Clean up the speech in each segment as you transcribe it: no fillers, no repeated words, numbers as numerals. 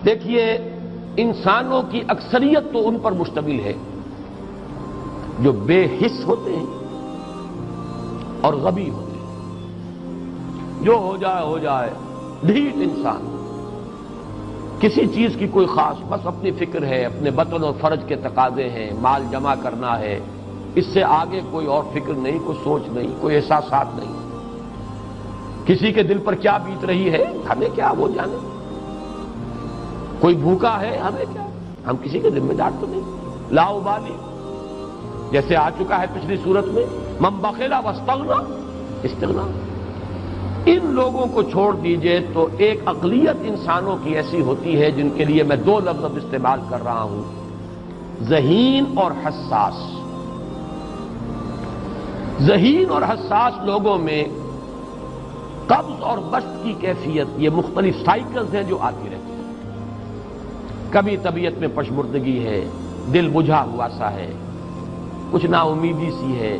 دیکھیے، انسانوں کی اکثریت تو ان پر مشتمل ہے جو بے حس ہوتے ہیں اور غبی ہوتے ہیں. جو ہو جائے ڈھیٹ انسان، کسی چیز کی کوئی خاص، بس اپنی فکر ہے، اپنے بطن اور فرج کے تقاضے ہیں، مال جمع کرنا ہے، اس سے آگے کوئی اور فکر نہیں، کوئی سوچ نہیں، کوئی احساسات نہیں. کسی کے دل پر کیا بیت رہی ہے ہمیں کیا، وہ جانے. کوئی بھوکا ہے ہمیں کیا، ہم کسی کے ذمہ دار تو نہیں. لا ابالی، جیسے آ چکا ہے پچھلی صورت میں، من بخل واستغنی استغنا. ان لوگوں کو چھوڑ دیجئے تو ایک اقلیت انسانوں کی ایسی ہوتی ہے جن کے لیے میں دو لفظ استعمال کر رہا ہوں، ذہین اور حساس. ذہین اور حساس لوگوں میں قبض اور بسط کی کیفیت، یہ مختلف سائیکلز ہیں جو آتی رہتی ہیں. کبھی طبیعت میں پشمردگی ہے، دل بجھا ہوا سا ہے، کچھ نا امیدی سی ہے،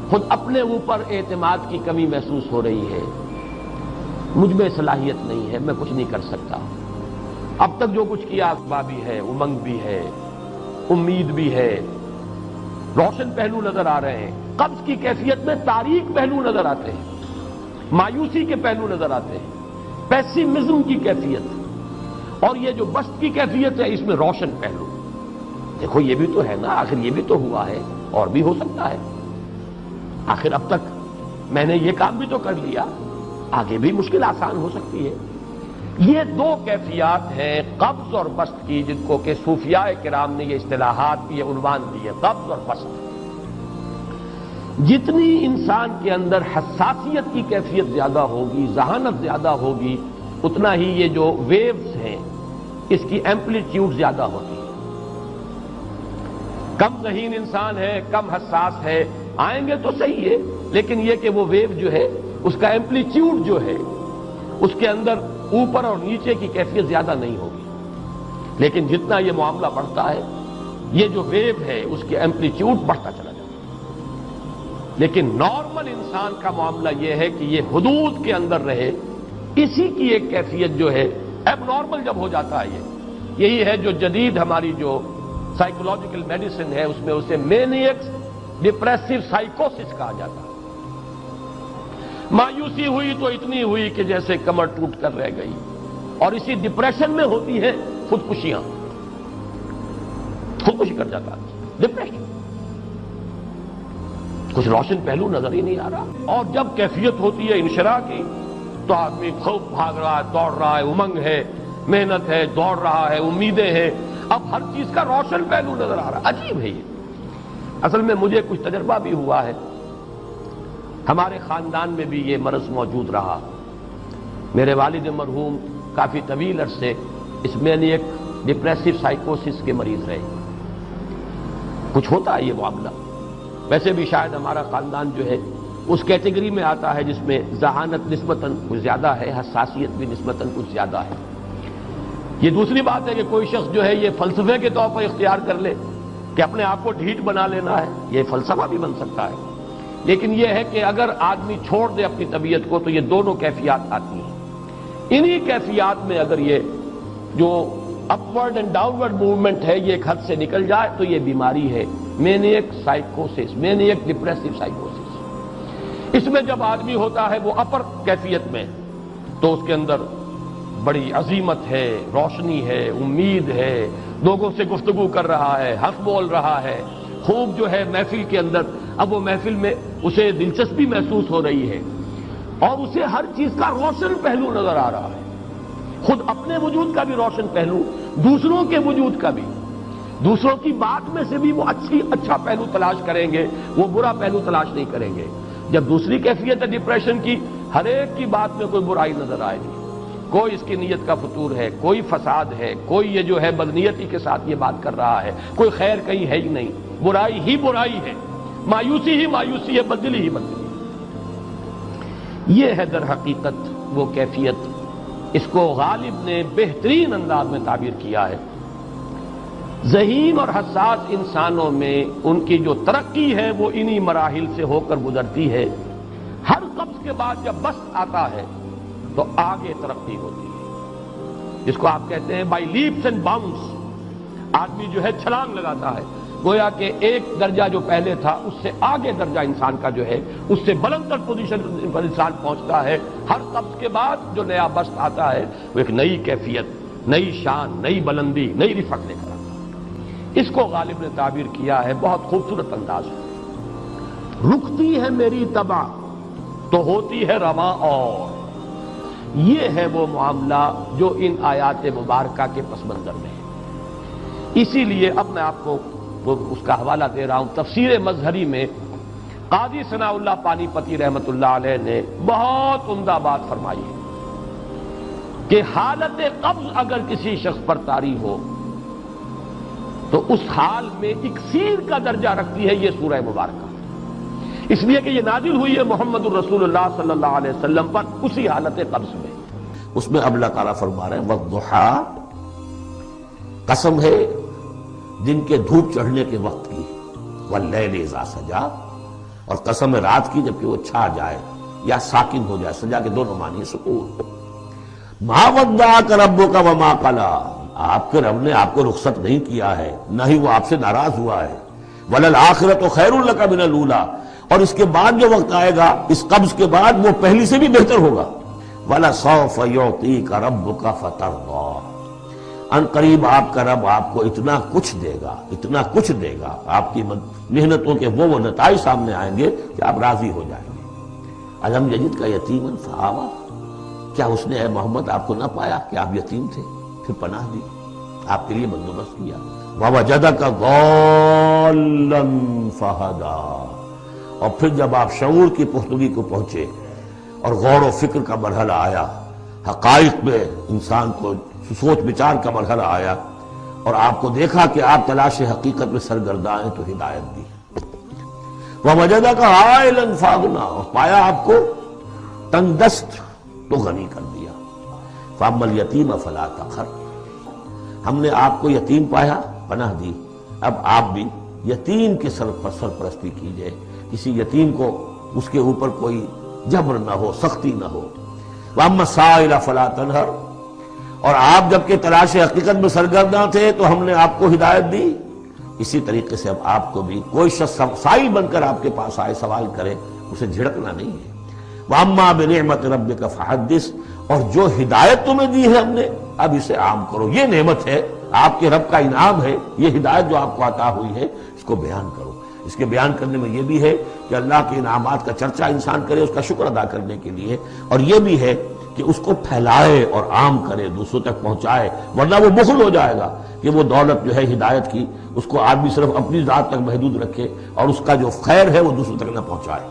خود اپنے اوپر اعتماد کی کمی محسوس ہو رہی ہے، مجھ میں صلاحیت نہیں ہے، میں کچھ نہیں کر سکتا. اب تک جو کچھ کیا اسباب بھی ہے، امنگ بھی ہے، امید بھی ہے، روشن پہلو نظر آ رہے ہیں. قبض کی کیفیت میں تاریک پہلو نظر آتے ہیں، مایوسی کے پہلو نظر آتے ہیں، پیسیمزم کی کیفیت. اور یہ جو بسط کی کیفیت ہے، اس میں روشن پہلو. دیکھو یہ بھی تو ہے نا، آخر یہ بھی تو ہوا ہے، اور بھی ہو سکتا ہے. آخر اب تک میں نے یہ کام بھی تو کر لیا، آگے بھی مشکل آسان ہو سکتی ہے. یہ دو کیفیات ہیں قبض اور بسط کی، جن کو کہ صوفیاء کرام نے یہ اصطلاحات، یہ عنوان دیے، قبض اور بسط. جتنی انسان کے اندر حساسیت کی کیفیت زیادہ ہوگی، ذہانت زیادہ ہوگی، اتنا ہی یہ جو ویوز ہیں اس کی ایمپلیٹیوڈ زیادہ ہوتی ہے. کم ذہین انسان ہے، کم حساس ہے، آئیں گے تو صحیح ہے، لیکن یہ کہ وہ ویو جو ہے اس کا ایمپلیٹیوڈ جو ہے اس کے اندر اوپر اور نیچے کی کیفیت زیادہ نہیں ہوگی. لیکن جتنا یہ معاملہ بڑھتا ہے، یہ جو ویو ہے اس کی ایمپلیٹیوڈ بڑھتا چلا جاتا ہے. لیکن نارمل انسان کا معاملہ یہ ہے کہ یہ حدود کے اندر رہے. اسی کی ایک کیفیت جو ہے ایب نارمل جب ہو جاتا ہے، یہی ہے جو جدید ہماری جو سائیکولوجیکل میڈیسن ہے اس میں اسے مینیکس ڈپریسو سائیکوسس کہا جاتا ہے. مایوسی ہوئی تو اتنی ہوئی کہ جیسے کمر ٹوٹ کر رہ گئی. اور اسی ڈپریشن میں ہوتی ہے خودکشیاں، خودکشی کر جاتا ہے ڈپریشن. کچھ روشن پہلو نظر ہی نہیں آ رہا. اور جب کیفیت ہوتی ہے انشراح کی تو آدمی خوب بھاگ رہا ہے، دوڑ رہا ہے، امنگ ہے، محنت ہے، دوڑ رہا ہے، امیدیں ہیں. اب ہر چیز کا روشن پہلو نظر آ رہا ہے. عجیب ہے یہ. اصل میں مجھے کچھ تجربہ بھی ہوا ہے، ہمارے خاندان میں بھی یہ مرض موجود رہا. میرے والد مرحوم کافی طویل عرصے اس مینیک ڈپریسو سائیکوسس کے مریض رہے. کچھ ہوتا ہے یہ معاملہ. ویسے بھی شاید ہمارا خاندان جو ہے اس کیٹیگری میں آتا ہے جس میں ذہانت نسبتاً کچھ زیادہ ہے، حساسیت بھی نسبتاً کچھ زیادہ ہے. یہ دوسری بات ہے کہ کوئی شخص جو ہے یہ فلسفے کے طور پر اختیار کر لے کہ اپنے آپ کو ڈھیٹ بنا لینا ہے، یہ فلسفہ بھی بن سکتا ہے. لیکن یہ ہے کہ اگر آدمی چھوڑ دے اپنی طبیعت کو تو یہ دونوں کیفیات آتی ہیں. انہی کیفیات میں اگر یہ جو اپورڈ اینڈ ڈاؤنورڈ موومنٹ ہے یہ ایک حد سے نکل جائے تو یہ بیماری ہے مینیک سائیکوسس، مینیک ڈپریسو سائیکوسس. اس میں جب آدمی ہوتا ہے وہ اپر کیفیت میں تو اس کے اندر بڑی عظیمت ہے، روشنی ہے، امید ہے، لوگوں سے گفتگو کر رہا ہے، حق بول رہا ہے، خوب جو ہے محفل کے اندر. اب وہ محفل میں اسے دلچسپی محسوس ہو رہی ہے اور اسے ہر چیز کا روشن پہلو نظر آ رہا ہے، خود اپنے وجود کا بھی روشن پہلو، دوسروں کے وجود کا بھی. دوسروں کی بات میں سے بھی وہ اچھا پہلو تلاش کریں گے، وہ برا پہلو تلاش نہیں کریں گے. جب دوسری کیفیت ہے ڈپریشن کی، ہر ایک کی بات میں کوئی برائی نظر آئے گی، کوئی اس کی نیت کا فطور ہے، کوئی فساد ہے، کوئی یہ جو ہے بدنیتی کے ساتھ یہ بات کر رہا ہے، کوئی خیر کہیں ہے ہی نہیں، برائی ہی برائی ہے، مایوسی ہی مایوسی ہے، بدلی ہی بدلی. یہ ہے در حقیقت وہ کیفیت. اس کو غالب نے بہترین انداز میں تعبیر کیا ہے. ذہین اور حساس انسانوں میں ان کی جو ترقی ہے وہ انہی مراحل سے ہو کر گزرتی ہے. ہر قبض کے بعد جب بسط آتا ہے تو آگے ترقی ہوتی ہے. جس کو آپ کہتے ہیں بائی لیپس اینڈ باؤنس، آدمی جو ہے چھلانگ لگاتا ہے، گویا کہ ایک درجہ جو پہلے تھا اس سے آگے درجہ انسان کا جو ہے اس سے بلندر پوزیشن پر انسان پہنچتا ہے۔ ہر قبض کے بعد جو نیا بست آتا ہے وہ ایک نئی کیفیت، نئی شان، نئی بلندی، نئی رفعت لے کر آتا ہے۔ اس کو غالب نے تعبیر کیا ہے بہت خوبصورت انداز میں، رکتی ہے میری طبع تو ہوتی ہے رواں اور۔ یہ ہے وہ معاملہ جو ان آیات مبارکہ کے پس منظر میں ہے۔ اسی لیے اب میں آپ کو اس کا حوالہ دے رہا ہوں، تفسیر مظہری میں قاضی ثناء اللہ پانی پتی رحمت اللہ علیہ نے بہت عمدہ بات فرمائی ہے کہ حالت قبض اگر کسی شخص پر طاری ہو تو اس حال میں اکسیر کا درجہ رکھتی ہے یہ سورہ مبارکہ، اس لیے کہ یہ نازل ہوئی ہے محمد الرسول اللہ صلی اللہ علیہ وسلم پر اسی حالت قبض میں۔ اس میں اب اللہ تعالیٰ فرما رہے ہیں والضحیٰ، قسم ہے دن کے دھوپ چڑھنے کے وقت کی، واللیل اذا سجا، اور قسم ہے رات کی جبکہ وہ چھا جائے یا ساکن ہو جائے، سجا کے دونوں معنی سکون۔ ما ودعک ربک وما قلی، آپ کے رب نے آپ کو رخصت نہیں کیا ہے، نہ ہی وہ آپ سے ناراض ہوا ہے۔ وللآخرۃ خیر لک من الاولی، اور اس کے بعد جو وقت آئے گا اس قبض کے بعد وہ پہلی سے بھی بہتر ہوگا۔ وَلَسَوْفَ يُعْطِيكَ رَبُّكَ فَتَرْضَىٰ، ان قریب آپ کا رب آپ کو اتنا کچھ دے گا، اتنا کچھ دے گا، آپ کی محنتوں کے وہ نتائج سامنے آئیں گے کہ آپ راضی ہو جائیں گے۔ الم یجدک یتیما فآویٰ، کیا اس نے اے محمد آپ کو نہ پایا کہ آپ یتیم تھے پھر پناہ دی، آپ کے لیے بندوبست کیا۔ ووجدک ضالا فہدیٰ، اور پھر جب آپ شعور کی پختگی کو پہنچے اور غور و فکر کا مرحلہ آیا، حقائق میں انسان کو سوچ بچار کا مرحلہ آیا اور آپ کو دیکھا کہ آپ تلاش حقیقت میں سرگرداں ہیں تو ہدایت دی۔ وَوَجَدَكَ عَائِلًا فَأَغْنَىٰ، اور پایا آپ کو تنگ دست تو غنی کر دیا۔ فَأَمَّا الْيَتِيمَ فَلَا تَقْهَرْ، ہم نے آپ کو یتیم پایا، پناہ دی، اب آپ بھی یتیم کے سرپرستی کیجئے، کسی یتیم کو اس کے اوپر کوئی جبر نہ ہو، سختی نہ ہو۔ وَأَمَّا السَّائِلَ فَلَا تَنْهَرْ، اور آپ جب کہ تلاش حقیقت میں سرگرداں تھے تو ہم نے آپ کو ہدایت دی، اسی طریقے سے اب آپ کو بھی کوئی شخص سائل بن کر آپ کے پاس آئے سوال کرے اسے جھڑکنا نہیں ہے۔ وَأَمَّا بِنِعْمَةِ رَبِّكَ فَحَدِّثْ، اور جو ہدایت تمہیں دی ہے ہم نے اب اسے عام کرو، یہ نعمت ہے، آپ کے رب کا انعام ہے، یہ ہدایت جو آپ کو عطا ہوئی ہے اس کو بیان کرو۔ اس کے بیان کرنے میں یہ بھی ہے کہ اللہ کے انعامات کا چرچا انسان کرے اس کا شکر ادا کرنے کے لیے، اور یہ بھی ہے کہ اس کو پھیلائے اور عام کرے، دوسروں تک پہنچائے، ورنہ وہ بخل ہو جائے گا کہ وہ دولت جو ہے ہدایت کی اس کو آدمی صرف اپنی ذات تک محدود رکھے اور اس کا جو خیر ہے وہ دوسروں تک نہ پہنچائے۔